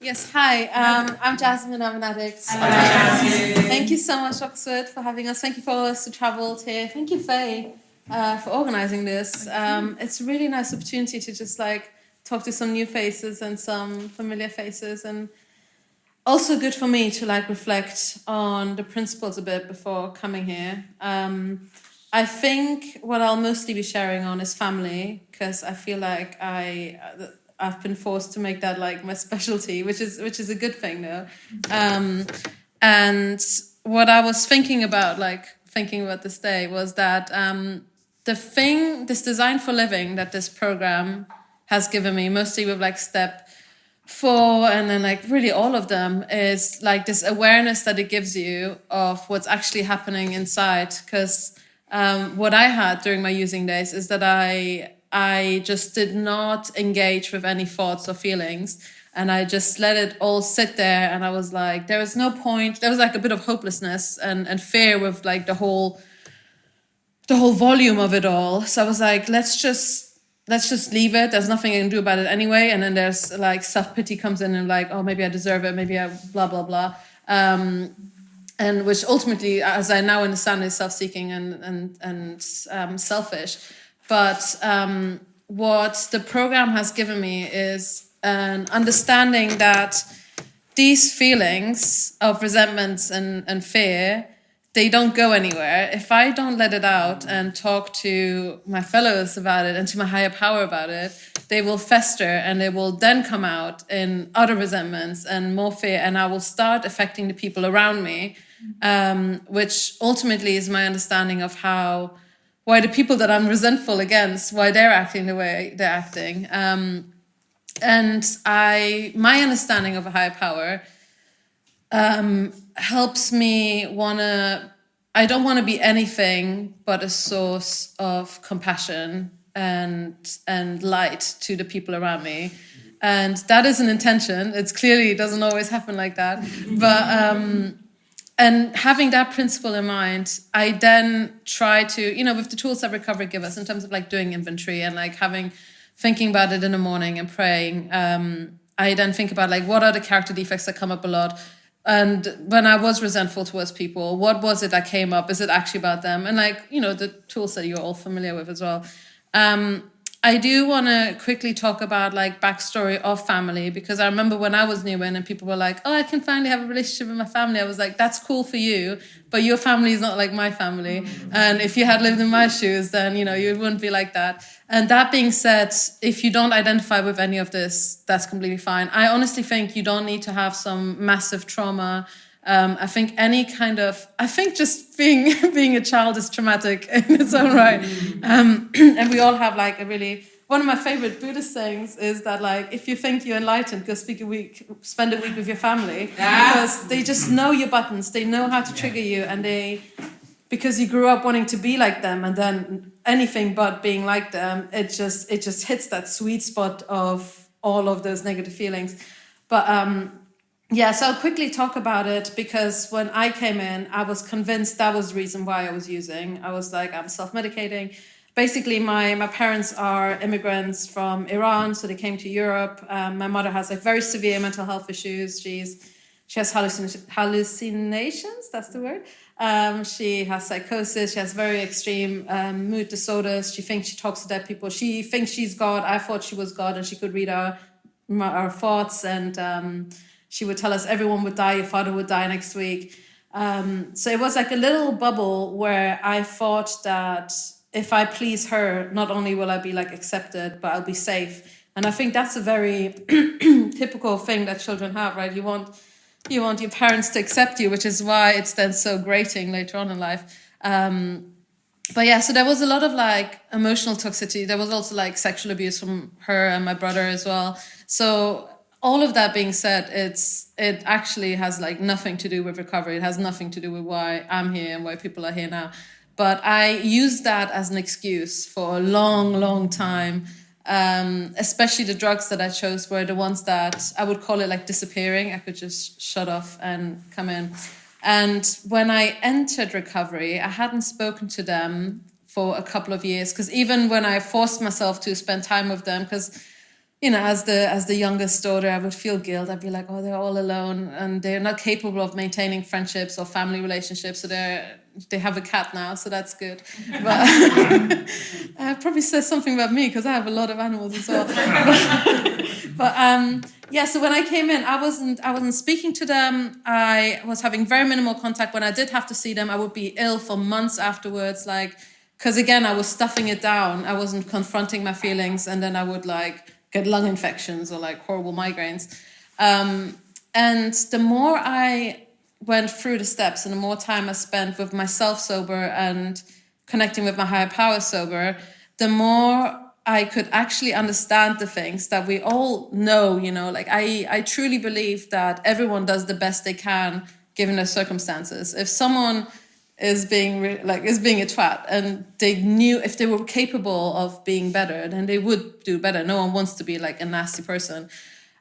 Yes, hi. I'm Jasmine. I'm an addict. Thank you so much, Oxford, for having us. Thank you for all of us who travelled here. Thank you, Faye, for organising this. It's a really nice opportunity to just talk to some new faces and some familiar faces, and also good for me to reflect on the principles a bit before coming here. I think what I'll mostly be sharing on is family, because I feel like I've been forced to make that my specialty, which is a good thing though. And what I was thinking about this day was that this design for living that this program has given me, mostly with step 4 and then really all of them, is this awareness that it gives you of what's actually happening inside. Because what I had during my using days is that I just did not engage with any thoughts or feelings, and I just let it all sit there. And I was like, there is no point. There was a bit of hopelessness and fear with the whole volume of it all. So I was like, let's just leave it. There's nothing I can do about it anyway. And then there's self-pity comes in and oh, maybe I deserve it. Maybe I blah, blah, blah. And which ultimately, as I now understand, is self-seeking and selfish. But what the program has given me is an understanding that these feelings of resentment and fear, they don't go anywhere. If I don't let it out and talk to my fellows about it and to my higher power about it, they will fester, and they will then come out in other resentments and more fear, and I will start affecting the people around me, which ultimately is my understanding of why the people that I'm resentful against, why they're acting the way they're acting. And my understanding of a higher power helps me I don't want to be anything but a source of compassion and light to the people around me. And that is an intention. It doesn't always happen like that. But and having that principle in mind, I then try to, with the tools that recovery give us in terms of doing inventory and thinking about it in the morning and praying. I then think about what are the character defects that come up a lot. And when I was resentful towards people, what was it that came up? Is it actually about them? And the tools that you're all familiar with as well. I do want to quickly talk about backstory of family, because I remember when I was new in and people were like, oh, I can finally have a relationship with my family. I was like, that's cool for you, but your family is not like my family. And if you had lived in my shoes, then, you wouldn't be like that. And that being said, if you don't identify with any of this, that's completely fine. I honestly think you don't need to have some massive trauma. I think just being a child is traumatic in its own right. And we all have one of my favorite Buddhist sayings is that if you think you're enlightened, go spend a week with your family, because they just know your buttons, they know how to trigger you, and because you grew up wanting to be like them, and then anything but being like them, it just hits that sweet spot of all of those negative feelings. But so I'll quickly talk about it, because when I came in, I was convinced that was the reason why I was using. I was I'm self-medicating. Basically, my parents are immigrants from Iran, so they came to Europe. My mother has very severe mental health issues. She has hallucinations, that's the word. She has psychosis. She has very extreme mood disorders. She thinks she talks to dead people. She thinks she's God. I thought she was God, and she could read our thoughts, and she would tell us everyone would die, your father would die next week. So it was a little bubble where I thought that if I please her, not only will I be accepted, but I'll be safe. And I think that's a very typical thing that children have, right? You want your parents to accept you, which is why it's then so grating later on in life. So there was a lot of emotional toxicity. There was also sexual abuse from her and my brother as well. So all of that being said, it actually has nothing to do with recovery. It has nothing to do with why I'm here and why people are here now. But I used that as an excuse for a long, long time. Especially the drugs that I chose were the ones that I would call it disappearing. I could just shut off and come in. And when I entered recovery, I hadn't spoken to them for a couple of years, because even when I forced myself to spend time with them, because as the youngest daughter, I would feel guilt. I'd be like, oh, they're all alone and they're not capable of maintaining friendships or family relationships. So they have a cat now, so that's good. But it probably says something about me because I have a lot of animals as well. But so when I came in, I wasn't speaking to them. I was having very minimal contact. When I did have to see them, I would be ill for months afterwards, because again, I was stuffing it down. I wasn't confronting my feelings, and then I would get lung infections or horrible migraines. And the more I went through the steps and the more time I spent with myself sober and connecting with my higher power sober, the more I could actually understand the things that we all know, I truly believe that everyone does the best they can given their circumstances. If someone is being a twat and they knew if they were capable of being better, then they would do better. No one wants to be a nasty person.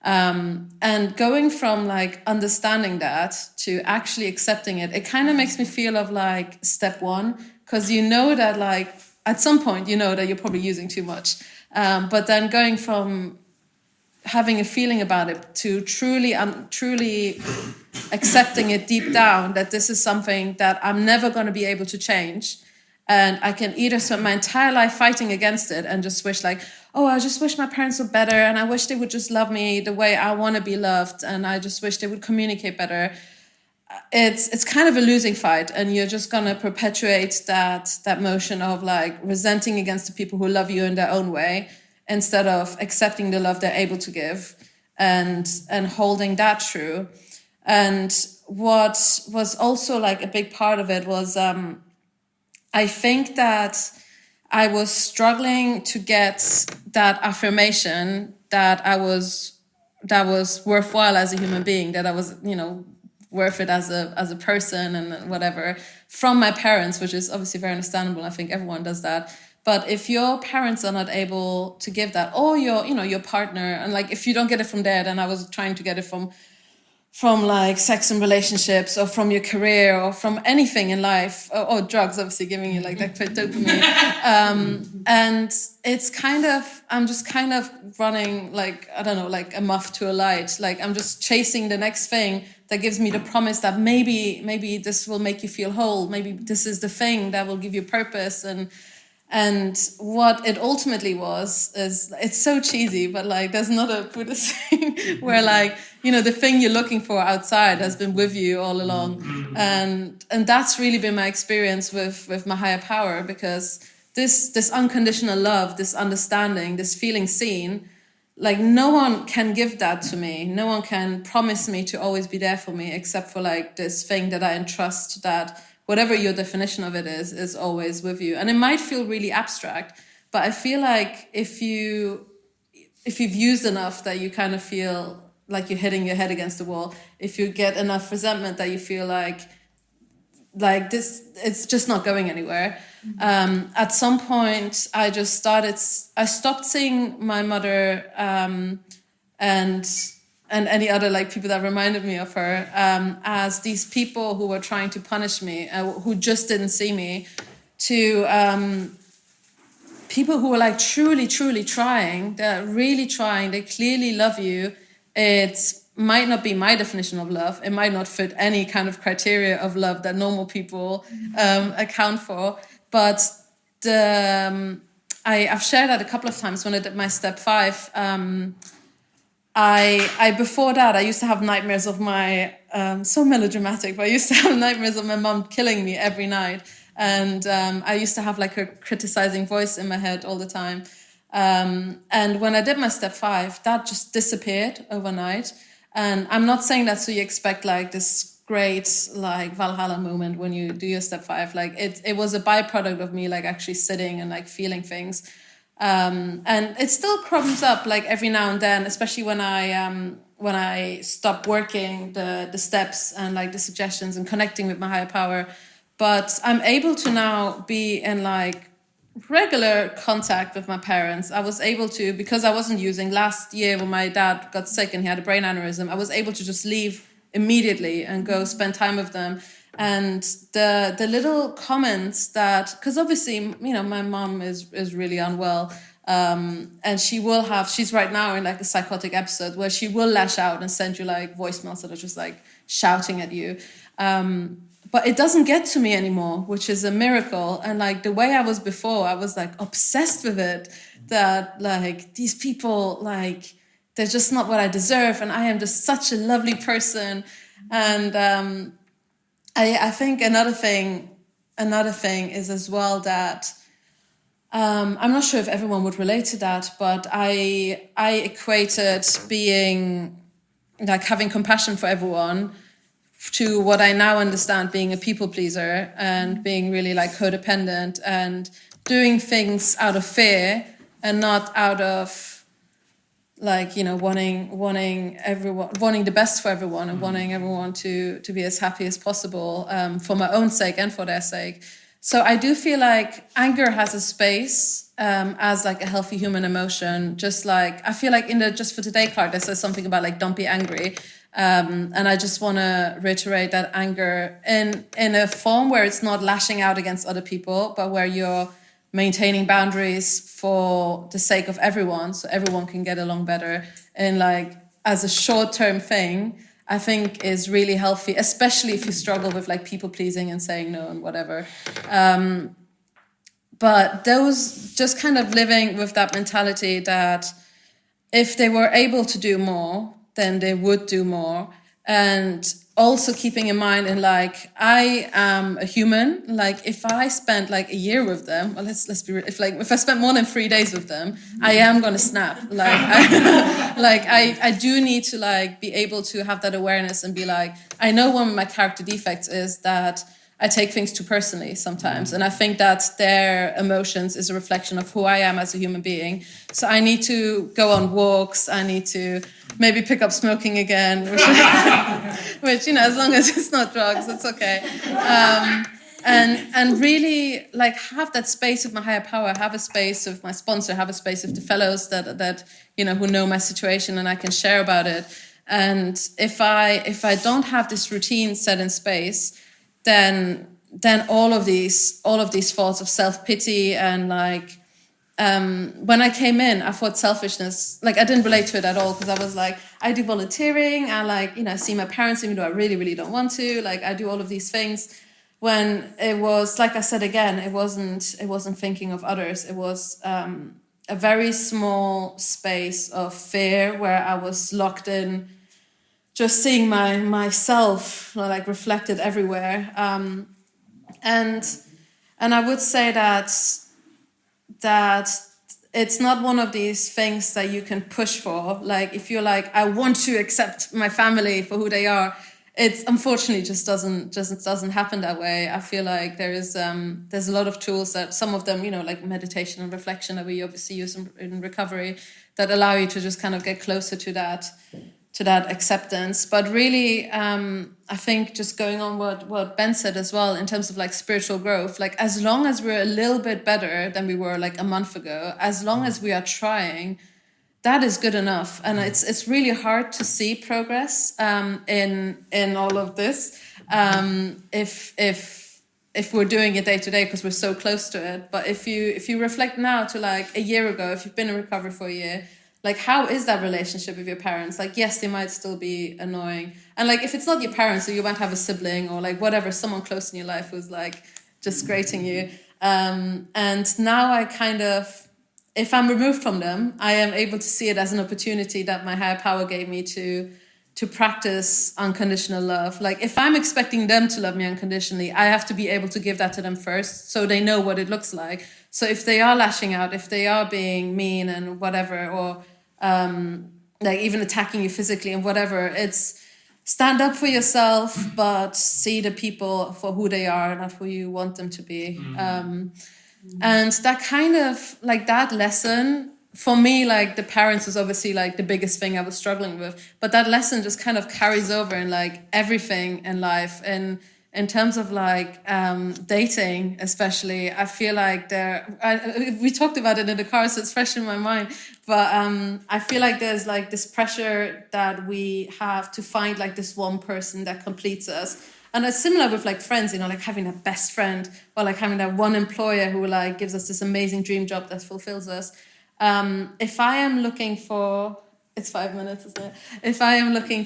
And going from understanding that to actually accepting it, it kind of makes me feel of step one, because that at some point that you're probably using too much, but then going from having a feeling about it to truly accepting it deep down, that this is something that I'm never going to be able to change. And I can either spend my entire life fighting against it and just wish I just wish my parents were better, and I wish they would just love me the way I want to be loved, and I just wish they would communicate better. It's kind of a losing fight, and you're just going to perpetuate that motion of resenting against the people who love you in their own way, instead of accepting the love they're able to give and holding that true. And what was also a big part of it was I think that I was struggling to get that affirmation that was worthwhile as a human being, that I was, worth it as a person and whatever, from my parents, which is obviously very understandable. I think everyone does that. But if your parents are not able to give that, or your partner, and if you don't get it from there, then I was trying to get it from sex and relationships, or from your career, or from anything in life, or drugs, obviously giving you that quick dopamine. And it's I'm just kind of running a moth to a light. I'm just chasing the next thing that gives me the promise that maybe this will make you feel whole. Maybe this is the thing that will give you purpose. And what it ultimately is it's so cheesy, but there's not a Buddhist thing where the thing you're looking for outside has been with you all along. And that's really been my experience with my higher power, because this unconditional love, this understanding, this feeling seen, no one can give that to me. No one can promise me to always be there for me, except for this thing that I entrust, that whatever your definition of it is always with you. And it might feel really abstract, but I feel if you've used enough that you kind of feel like you're hitting your head against the wall, if you get enough resentment that you feel like this, it's just not going anywhere. At some point, I stopped seeing my mother and any other people that reminded me of her as these people who were trying to punish me, who just didn't see me, to people who were truly, truly trying. They're really trying. They clearly love you. It might not be my definition of love. It might not fit any kind of criteria of love that normal people account for. But I've shared that a couple of times when I did my step 5. I before that, I used to have nightmares of my, so melodramatic, but I used to have nightmares of my mom killing me every night. And I used to have a criticizing voice in my head all the time. And when I did my step 5, that just disappeared overnight. And I'm not saying that so you expect this great Valhalla moment when you do your step 5. It was a byproduct of me actually sitting and feeling things. And it still comes up every now and then, especially when I stop working the steps and the suggestions and connecting with my higher power. But I'm able to now be in regular contact with my parents. I was able to, because I wasn't using, last year when my dad got sick and he had a brain aneurysm, I was able to just leave immediately and go spend time with them. And the little comments that, because obviously, my mom is really unwell. And she's right now in like a psychotic episode where she will lash out and send you like voicemails that are just like shouting at you. But it doesn't get to me anymore, which is a miracle. And like the way I was before, I was like obsessed with it, that like these people, like they're just not what I deserve. And I am just such a lovely person. And I think another thing is as well that I'm not sure if everyone would relate to that, but I equated being like having compassion for everyone to what I now understand being a people pleaser and being really like codependent and doing things out of fear and not out of like, you know, wanting the best for everyone and wanting everyone to be as happy as possible, for my own sake and for their sake. So I do feel like anger has a space as like a healthy human emotion. Just like I feel like in the Just for Today card, there says something about like don't be angry. And I just want to reiterate that anger in a form where it's not lashing out against other people, but where you're maintaining boundaries for the sake of everyone, so everyone can get along better. And like as a short-term thing, I think is really healthy, especially if you struggle with like people pleasing and saying no and whatever. But those just kind of living with that mentality that if they were able to do more, then they would do more. And also keeping in mind, and like I am a human, like if I spent like a year with them, well, let's be real, if I spent more than 3 days with them, I am gonna snap. Like I do need to like be able to have that awareness and be like, I know one of my character defects is that I take things too personally sometimes. And I think that their emotions is a reflection of who I am as a human being. So I need to go on walks. I need to maybe pick up smoking again, which you know, as long as it's not drugs, it's okay. And really like have that space of my higher power, have a space of my sponsor, have a space of the fellows that you know, who know my situation and I can share about it. And if I don't have this routine set in space, then all of these thoughts of self-pity and like when I came in, I thought selfishness, like I didn't relate to it at all, because I was like, I do volunteering, I like, you know, I see my parents even though I really, really don't want to, like I do all of these things, when it was, like I said again, it wasn't thinking of others. It was a very small space of fear where I was locked in, just seeing myself like reflected everywhere. And I would say that it's not one of these things that you can push for. Like if you're like, I want to accept my family for who they are, it's unfortunately just doesn't happen that way. I feel like there's a lot of tools, that some of them, you know, like meditation and reflection that we obviously use in recovery, that allow you to just kind of get closer to that acceptance. But really, I think just going on what Ben said as well, in terms of like spiritual growth, like as long as we're a little bit better than we were like a month ago, as long as we are trying, that is good enough. And it's really hard to see progress in all of this if we're doing it day to day, because we're so close to it. But if you reflect now to like a year ago, if you've been in recovery for a year, like how is that relationship with your parents? Like yes, they might still be annoying, and like if it's not your parents, so you might have a sibling or like whatever, someone close in your life who's like just grating you. And now I kind of, if I'm removed from them, I am able to see it as an opportunity that my higher power gave me to practice unconditional love. Like if I'm expecting them to love me unconditionally, I have to be able to give that to them first, so they know what it looks like. So if they are lashing out, if they are being mean and whatever, or like even attacking you physically and whatever, it's stand up for yourself, but see the people for who they are, not who you want them to be. And that kind of like that lesson for me, like the parents was obviously like the biggest thing I was struggling with, but that lesson just kind of carries over in like everything in life. And in terms of like dating especially, I feel like we talked about it in the car, so it's fresh in my mind, but I feel like there's like this pressure that we have to find like this one person that completes us. And it's similar with like friends, you know, like having a best friend, or like having that one employer who like gives us this amazing dream job that fulfills us. If I am looking for, it's 5 minutes, isn't it? If I'm looking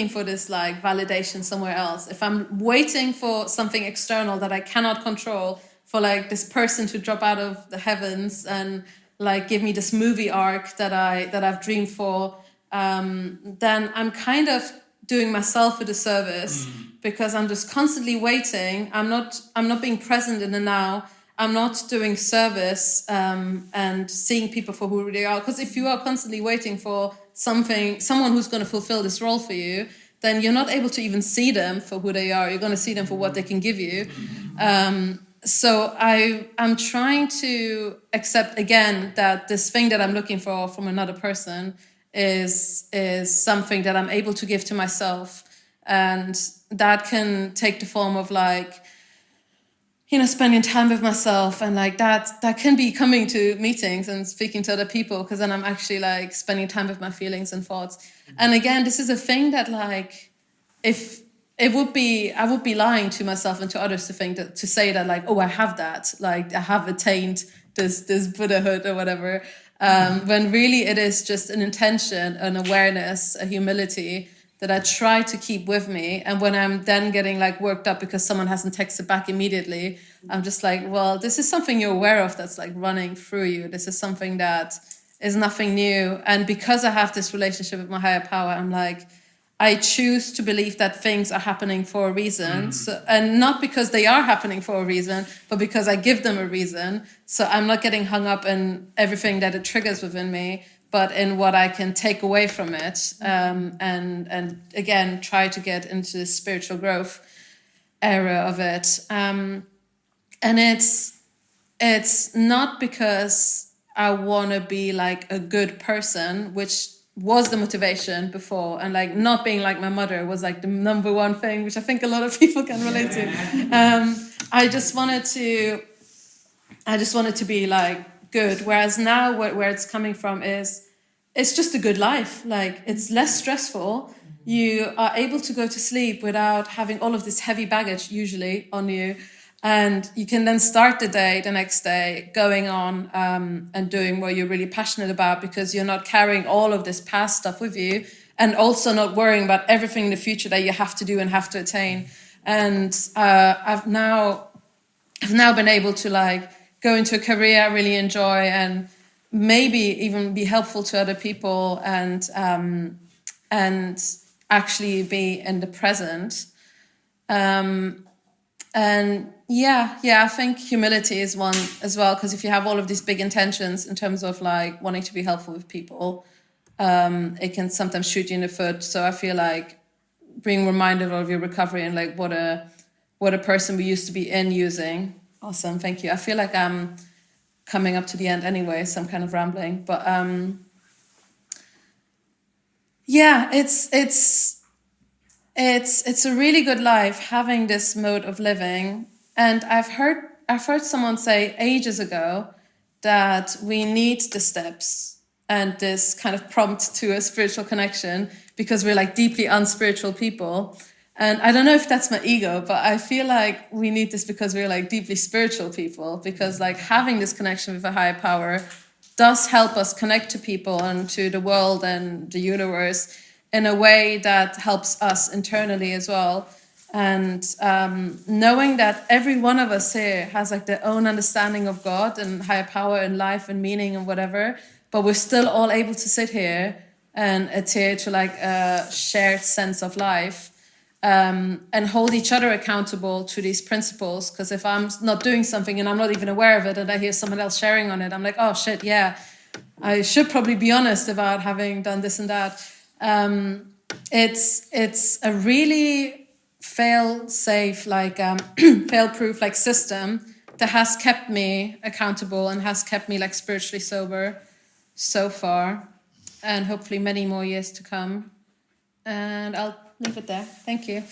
for this like validation somewhere else, if I'm waiting for something external that I cannot control, for like this person to drop out of the heavens and like give me this movie arc that I've dreamed for, then I'm kind of doing myself a disservice, because I'm just constantly waiting. I'm not being present in the now. I'm not doing service and seeing people for who they are. Because if you are constantly waiting for someone who's going to fulfill this role for you, then you're not able to even see them for who they are. You're going to see them for what they can give you. So I'm trying to accept again that this thing that I'm looking for from another person is something that I'm able to give to myself, and that can take the form of like, you know, spending time with myself, and like that can be coming to meetings and speaking to other people, because then I'm actually like spending time with my feelings and thoughts. And again, this is a thing that like, if I would be lying to myself and to others to say that like, oh, I have that, like I have attained this Buddhahood or whatever, when really it is just an intention, an awareness, a humility that I try to keep with me. And when I'm then getting like worked up because someone hasn't texted back immediately, I'm just like, well, this is something you're aware of that's like running through you. This is something that is nothing new. And because I have this relationship with my higher power, I'm like, I choose to believe that things are happening for a reason. So, and not because they are happening for a reason, but because I give them a reason. So I'm not getting hung up in everything that it triggers within me, but in what I can take away from it, and again, try to get into the spiritual growth area of it. And it's not because I want to be like a good person, which was the motivation before, and like not being like my mother was like the number one thing, which I think a lot of people can relate to. I just wanted to be like good. Whereas now where it's coming from is, it's just a good life. Like it's less stressful. You are able to go to sleep without having all of this heavy baggage usually on you. And you can then start the day, the next day, going on and doing what you're really passionate about, because you're not carrying all of this past stuff with you, and also not worrying about everything in the future that you have to do and have to attain. And I've now been able to like go into a career I really enjoy, and maybe even be helpful to other people, and actually be in the present. And I think humility is one as well, because if you have all of these big intentions in terms of like wanting to be helpful with people, it can sometimes shoot you in the foot. So I feel like being reminded of your recovery and like what a person we used to be in using. Awesome, thank you. I feel like I'm coming up to the end anyway, so I'm kind of rambling, but it's a really good life having this mode of living. And I've heard someone say ages ago that we need the steps and this kind of prompt to a spiritual connection, because we're like deeply unspiritual people. And I don't know if that's my ego, but I feel like we need this because we're like deeply spiritual people, because like having this connection with a higher power does help us connect to people and to the world and the universe in a way that helps us internally as well. And knowing that every one of us here has like their own understanding of God and higher power and life and meaning and whatever, but we're still all able to sit here and adhere to like a shared sense of life, and hold each other accountable to these principles. Because if I'm not doing something and I'm not even aware of it, and I hear someone else sharing on it, I'm like, oh shit, yeah, I should probably be honest about having done this and that. It's a really fail-safe, like fail-proof like system that has kept me accountable and has kept me like spiritually sober so far, and hopefully many more years to come. And I'll leave it there. Thank you.